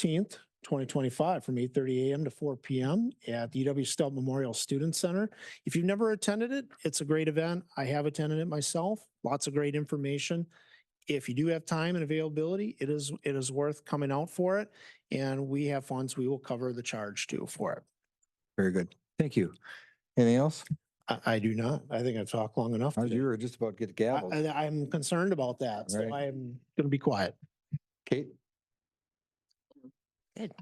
15th, 2025 from 8:30 a.m. to 4 p.m. at the UW Stout Memorial Student Center. If you've never attended it, it's a great event. I have attended it myself. Lots of great information. If you do have time and availability, it is worth coming out for it. And we have funds. We will cover the charge too for it. Very good. Thank you. Anything else? I do not. I think I've talked long enough. You were just about to get gaveled. I'm concerned about that. So Right. I'm going to be quiet. Kate? Good.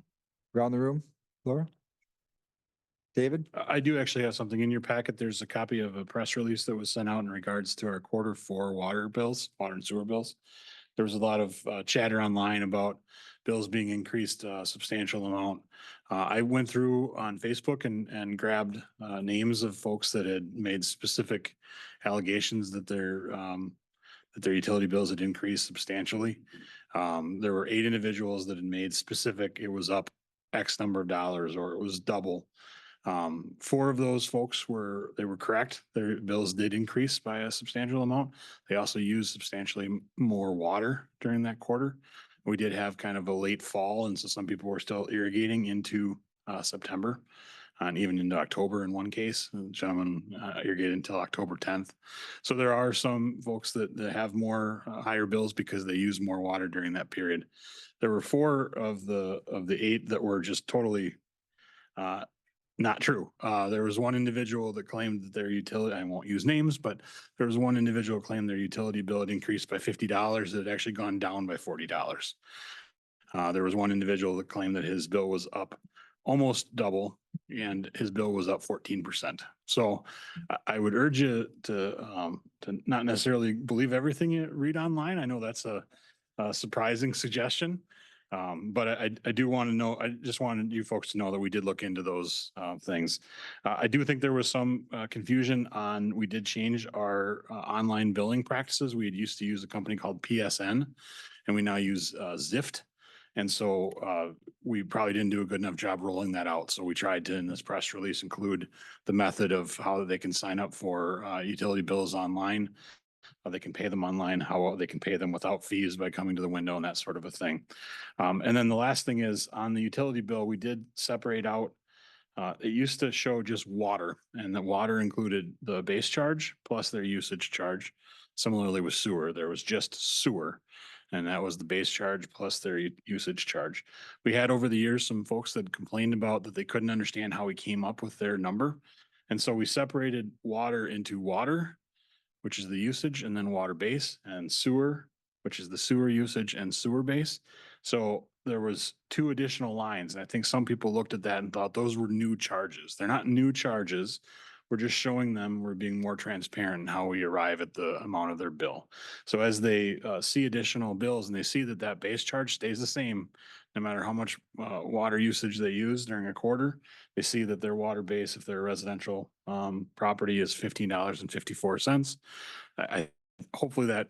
Around the room, Laura? David? I do actually have something in your packet. There's a copy of a press release that was sent out in regards to our Q4 water bills, water and sewer bills. There was a lot of chatter online about bills being increased a substantial amount. I went through on Facebook and grabbed names of folks that had made specific allegations that their utility bills had increased substantially. There were 8 individuals that had made specific, it was up X number of dollars or it was double. 4 of those folks were correct. Their bills did increase by a substantial amount. They also used substantially more water during that quarter. We did have kind of a late fall, and so some people were still irrigating into September and even into October in one case. The gentleman irrigated until October 10th. So there are some folks that have more higher bills because they use more water during that period. There were 4 of the 8 that were just totally not true. There was one individual that claimed that their utility, I won't use names, but there was one individual claimed their utility bill had increased by $50 that had actually gone down by $40. There was one individual that claimed that his bill was up almost double and his bill was up 14%. So I would urge you to not necessarily believe everything you read online. I know that's a surprising suggestion. But I do want to know, I just wanted you folks to know that we did look into those things. I do think there was some confusion on, we did change our online billing practices. We had used to use a company called PSN and we now use Zift. And so we probably didn't do a good enough job rolling that out. So we tried to, in this press release, include the method of how they can sign up for utility bills online. How they can pay them online, how they can pay them without fees by coming to the window and that sort of a thing. And then the last thing is on the utility bill, we did separate out, it used to show just water and the water included the base charge plus their usage charge. Similarly with sewer, there was just sewer and that was the base charge plus their usage charge. We had over the years some folks that complained about that they couldn't understand how we came up with their number. And so we separated water into water, which is the usage, and then water base, and sewer, which is the sewer usage and sewer base. So there was 2 additional lines. And I think some people looked at that and thought those were new charges. They're not new charges. We're just showing them we're being more transparent in how we arrive at the amount of their bill. So as they see additional bills and they see that that base charge stays the same, no matter how much water usage they use during a quarter, they see that their water base, if they're a residential property, is $15.54. I hopefully that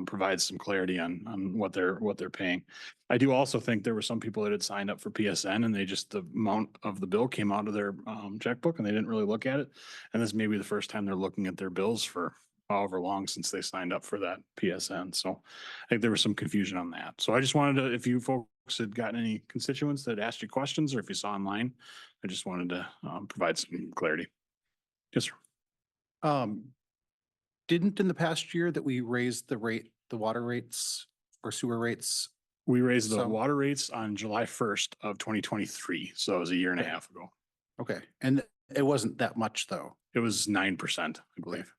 provides some clarity on what they're paying. I do also think there were some people that had signed up for PSN and they just, the amount of the bill came out of their checkbook and they didn't really look at it. And this may be the first time they're looking at their bills for however long since they signed up for that PSN. So I think there was some confusion on that. So I just wanted to, if you folks had gotten any constituents that asked you questions or if you saw online, I just wanted to provide some clarity. Yes, sir. Didn't in the past year that we raised the water rates or sewer rates? We raised the water rates on July 1st of 2023. So it was a year and a half ago. Okay. And it wasn't that much though. It was 9%, I believe,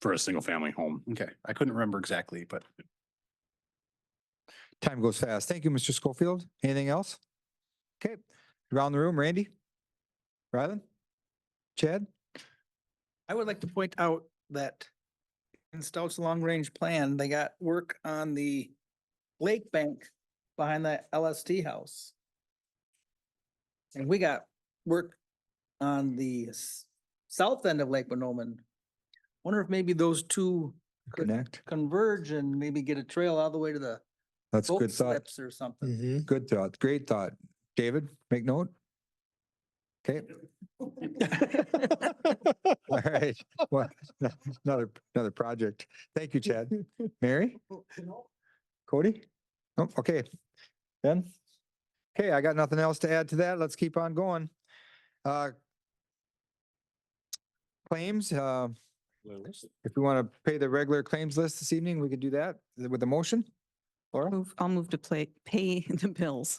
for a single family home. Okay. I couldn't remember exactly, but. Time goes fast. Thank you, Mr. Schofield. Anything else? Okay. Around the room, Randy? Rylan? Chad? I would like to point out that in Stout's long-range plan, they got work on the lake bank behind the LST house. And we got work on the south end of Lake Menomonie. Wonder if maybe those two could Connect. converge and maybe get a trail all the way to the That's a boat good thought. slips or something. Good thought. Great thought. David, make note. Okay. All right. Well, another project. Thank you, Chad. Mary? Cody? Oh, okay. Ben? Okay, I got nothing else to add to that. Let's keep on going. Claims, if we want to pay the regular claims list this evening, we could do that with a motion. Laura? I'll move to pay the bills.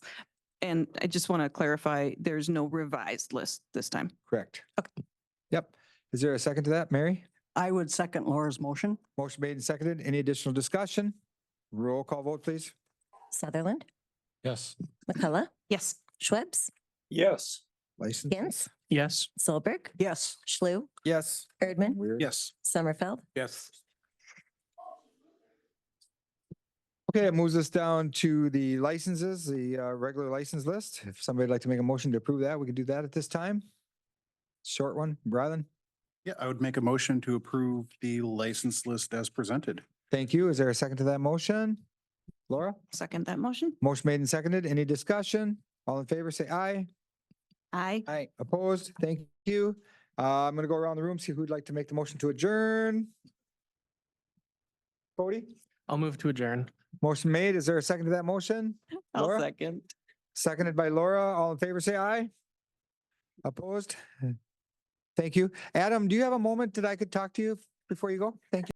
And I just want to clarify, there's no revised list this time. Correct. Yep. Is there a second to that, Mary? I would second Laura's motion. Motion made and seconded. Any additional discussion? Roll call vote, please. Sutherland, Yes. McCullough, Yes. Schwebbs, Yes. License? Gintz, Yes. Solberg, Yes. Schlü, Yes. Erdmann, Weird. Yes. Sommerfeld. Yes. Okay, it moves us down to the licenses, the regular license list. If somebody'd like to make a motion to approve that, we could do that at this time. Short one, Ryland. Yeah, I would make a motion to approve the license list as presented. Thank you. Is there a second to that motion? Laura? Second that motion? Motion made and seconded. Any discussion? All in favor, say aye. Aye. Aye. Opposed? Thank you. I'm gonna go around the room, see who'd like to make the motion to adjourn. Cody? I'll move to adjourn. Motion made. Is there a second to that motion? I'll Laura? second. Seconded by Laura. All in favor, say aye. Opposed? Thank you. Adam, do you have a moment that I could talk to you before you go? Thank you.